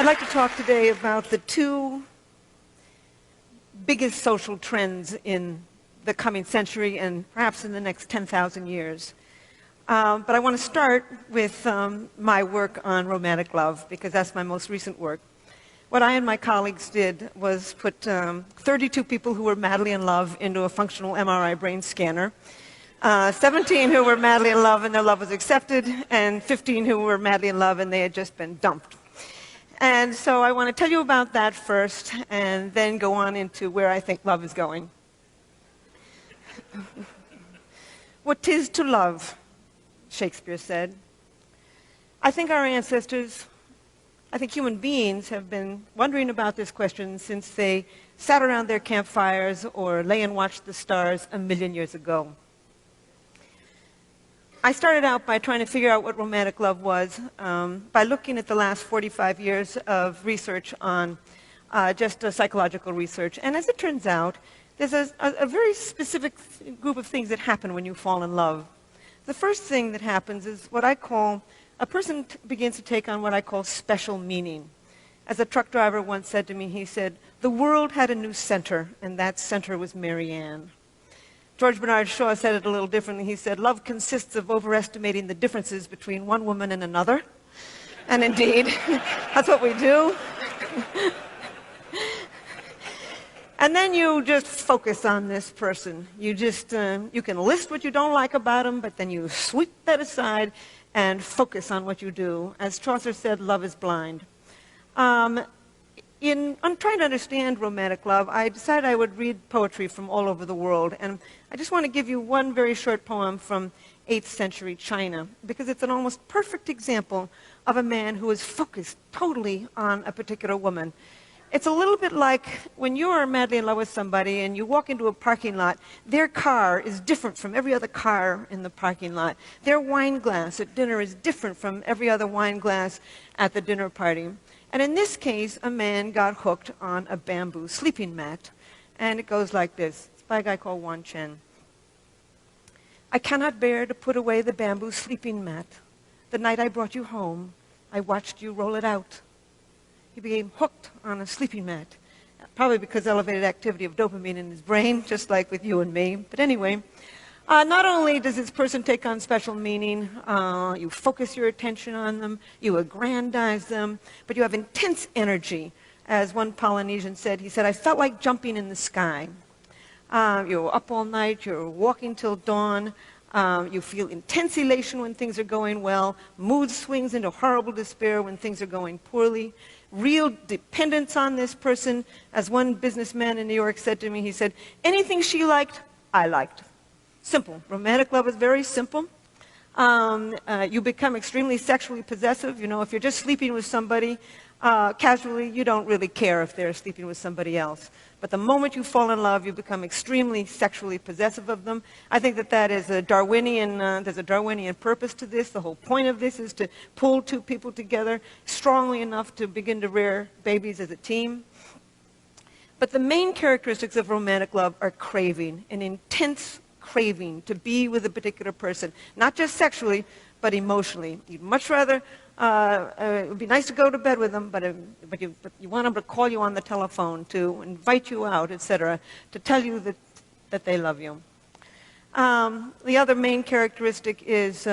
I'd like to talk today about the two biggest social trends in the coming century and perhaps in the next 10,000 years. But I want to start with my work on romantic love, because that's my most recent work. What I and my colleagues did was put 32 people who were madly in love into a functional MRI brain scanner, 17 who were madly in love and their love was accepted, and 15 who were madly in love and they had just been dumped. And so I want to tell you about that first, and then go on into where I think love is going. What 'tis to love, Shakespeare said. I think our ancestors, I think human beings, have been wondering about this question since they sat around their campfires or lay and watched the stars a million years ago. I started out by trying to figure out what romantic love was by looking at the last 45 years of research on just psychological research. And as it turns out, there's a very specific group of things that happen when you fall in love. The first thing that happens is what I call, a person begins to take on what I call special meaning. As a truck driver once said to me, he said, "The world had a new center, and that center was Mary Ann." George Bernard Shaw said it a little differently. He said, "Love consists of overestimating the differences between one woman and another." And indeed, that's what we do. And then you just focus on this person. You can list what you don't like about them, but then you sweep that aside and focus on what you do. As Chaucer said, love is blind. In trying to understand romantic love, I decided I would read poetry from all over the world. And I just want to give you one very short poem from 8th century China, because it's an almost perfect example of a man who is focused totally on a particular woman. It's a little bit like when you are madly in love with somebody and you walk into a parking lot, their car is different from every other car in the parking lot. Their wine glass at dinner is different from every other wine glass at the dinner party. And in this case, a man got hooked on a bamboo sleeping mat. And it goes like this. It's by a guy called Wan Chen. "I cannot bear to put away the bamboo sleeping mat. The night I brought you home, I watched you roll it out." He became hooked on a sleeping mat, probably because elevated activity of dopamine in his brain, just like with you and me. But anyway, not only does this person take on special meaning, you focus your attention on them, you aggrandize them, but you have intense energy. As one Polynesian said, he said, "I felt like jumping in the sky." You're up all night, you're walking till dawn, you feel intense elation when things are going well, mood swings into horrible despair when things are going poorly, real dependence on this person. As one businessman in New York said to me, he said, "Anything she liked, I liked." Simple. Romantic love is very simple. You become extremely sexually possessive. You know, if you're just sleeping with somebody casually, you don't really care if they're sleeping with somebody else. But the moment you fall in love, you become extremely sexually possessive of them. I think that is a Darwinian, there's a Darwinian purpose to this. The whole point of this is to pull two people together strongly enough to begin to rear babies as a team. But the main characteristics of romantic love are craving, an intense craving to be with a particular person, not just sexually, but emotionally. You'd much rather, it would be nice to go to bed with them, but you want them to call you on the telephone, to invite you out, etc., to tell you that they love you. The other main characteristic is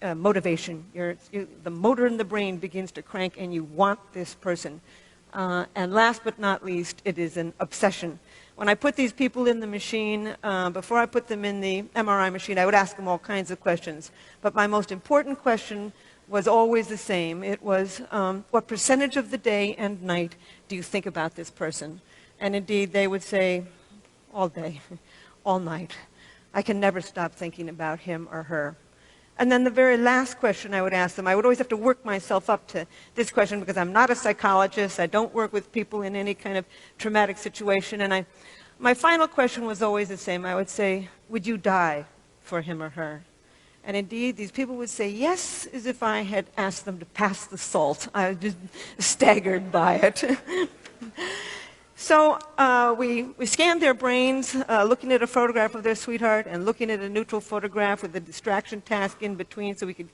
motivation. The motor in the brain begins to crank and you want this person. And last but not least, it is an obsession. When I put these people in the machine, before I put them in the MRI machine, I would ask them all kinds of questions. But my most important question was always the same. It was, what percentage of the day and night do you think about this person? And indeed, they would say, all day, all night. I can never stop thinking about him or her. And then the very last question I would ask them, I would always have to work myself up to this question because I'm not a psychologist. I don't work with people in any kind of traumatic situation. And my final question was always the same. I would say, would you die for him or her? And indeed, these people would say yes, as if I had asked them to pass the salt. I was just staggered by it. So we scanned their brains, looking at a photograph of their sweetheart and looking at a neutral photograph with a distraction task in between, so we could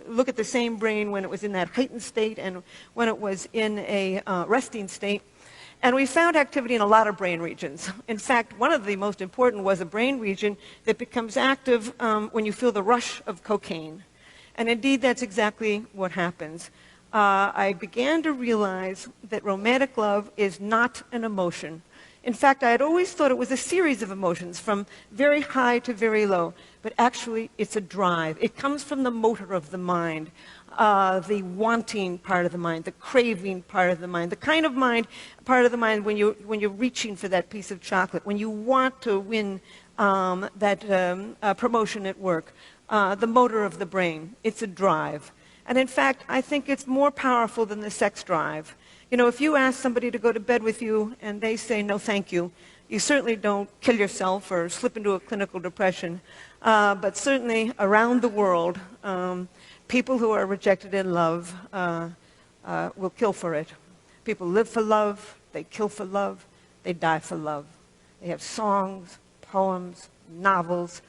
look at the same brain when it was in that heightened state and when it was in a resting state. And we found activity in a lot of brain regions. In fact, one of the most important was a brain region that becomes active when you feel the rush of cocaine. And indeed, that's exactly what happens. I began to realize that romantic love is not an emotion. In fact, I had always thought it was a series of emotions from very high to very low. But actually, it's a drive. It comes from the motor of the mind, the wanting part of the mind, the craving part of the mind, the kind of part of the mind when you're reaching for that piece of chocolate, when you want to win that promotion at work, the motor of the brain. It's a drive. And in fact, I think it's more powerful than the sex drive. You know, if you ask somebody to go to bed with you and they say, no, thank you, you certainly don't kill yourself or slip into a clinical depression. But certainly around the world, people who are rejected in love will kill for it. People live for love, they kill for love, they die for love. They have songs, poems, novels,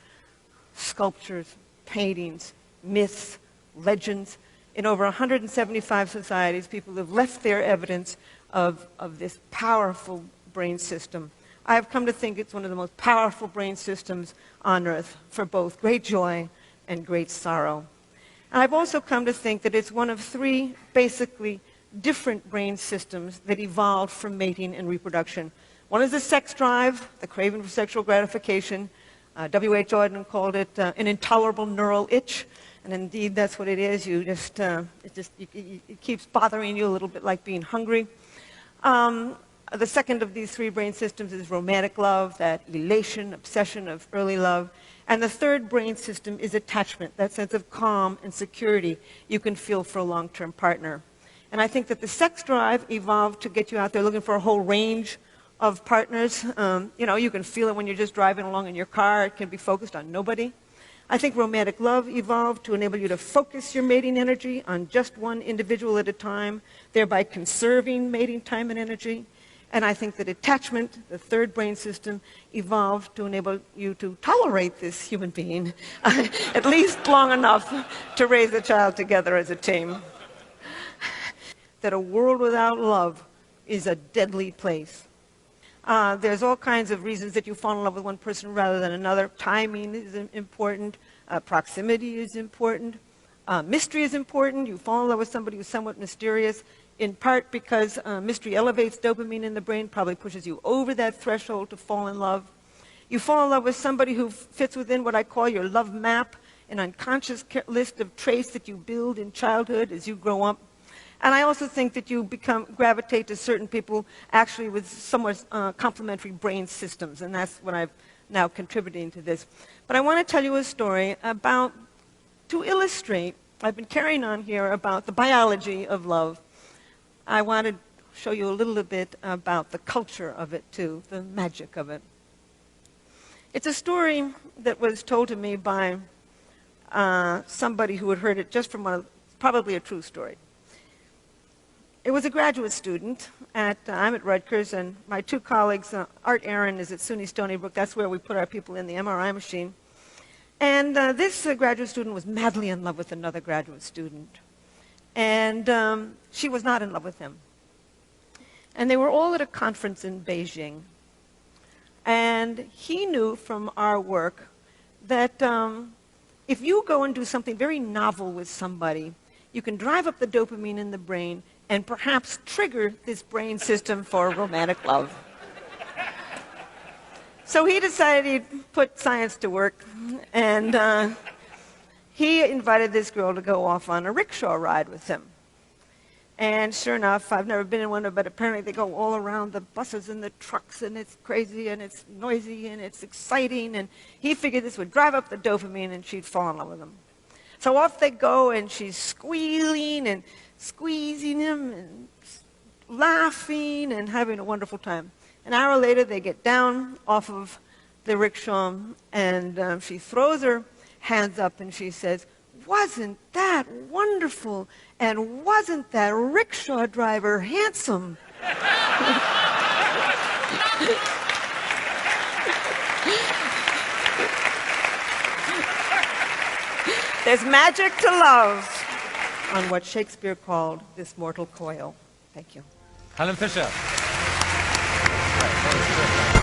sculptures, paintings, myths, legends. In over 175 societies, people have left their evidence of this powerful brain system. I have come to think it's one of the most powerful brain systems on Earth for both great joy and great sorrow. And I've also come to think that it's one of three basically different brain systems that evolved from mating and reproduction. One is the sex drive, the craving for sexual gratification. W.H. Auden called it an intolerable neural itch. And indeed, that's what it is. It keeps bothering you a little bit like being hungry. The second of these three brain systems is romantic love, that elation, obsession of early love. And the third brain system is attachment, that sense of calm and security you can feel for a long-term partner. And I think that the sex drive evolved to get you out there looking for a whole range of partners. You know, you can feel it when you're just driving along in your car. It can be focused on nobody. I think romantic love evolved to enable you to focus your mating energy on just one individual at a time, thereby conserving mating time and energy. And I think that attachment, the third brain system, evolved to enable you to tolerate this human being at least long enough to raise a child together as a team. That a world without love is a deadly place. There's all kinds of reasons that you fall in love with one person rather than another. Timing is important. Proximity is important. Mystery is important. You fall in love with somebody who's somewhat mysterious, in part because mystery elevates dopamine in the brain, probably pushes you over that threshold to fall in love. You fall in love with somebody who fits within what I call your love map, an unconscious list of traits that you build in childhood as you grow up. And I also think that you gravitate to certain people actually with somewhat complementary brain systems, and that's what I'm now contributing to this. But I want to tell you a story to illustrate, I've been carrying on here about the biology of love. I want to show you a little bit about the culture of it too, the magic of it. It's a story that was told to me by somebody who had heard it just from probably a true story. It was a graduate student. I'm at Rutgers, and my two colleagues, Art Aaron is at SUNY Stony Brook. That's where we put our people in the MRI machine. And this graduate student was madly in love with another graduate student. And she was not in love with him. And they were all at a conference in Beijing. And he knew from our work that if you go and do something very novel with somebody, you can drive up the dopamine in the brain and perhaps trigger this brain system for romantic love. So he decided he'd put science to work, and he invited this girl to go off on a rickshaw ride with him. And sure enough, I've never been in one, but apparently they go all around the buses and the trucks, and it's crazy, and it's noisy, and it's exciting, and he figured this would drive up the dopamine, and she'd fall in love with him. So off they go, and she's squealing and squeezing him and laughing and having a wonderful time. An hour later, they get down off of the rickshaw, and she throws her hands up and she says, "Wasn't that wonderful? And wasn't that rickshaw driver handsome?" There's magic to love on what Shakespeare called this mortal coil. Thank you. Helen Fisher.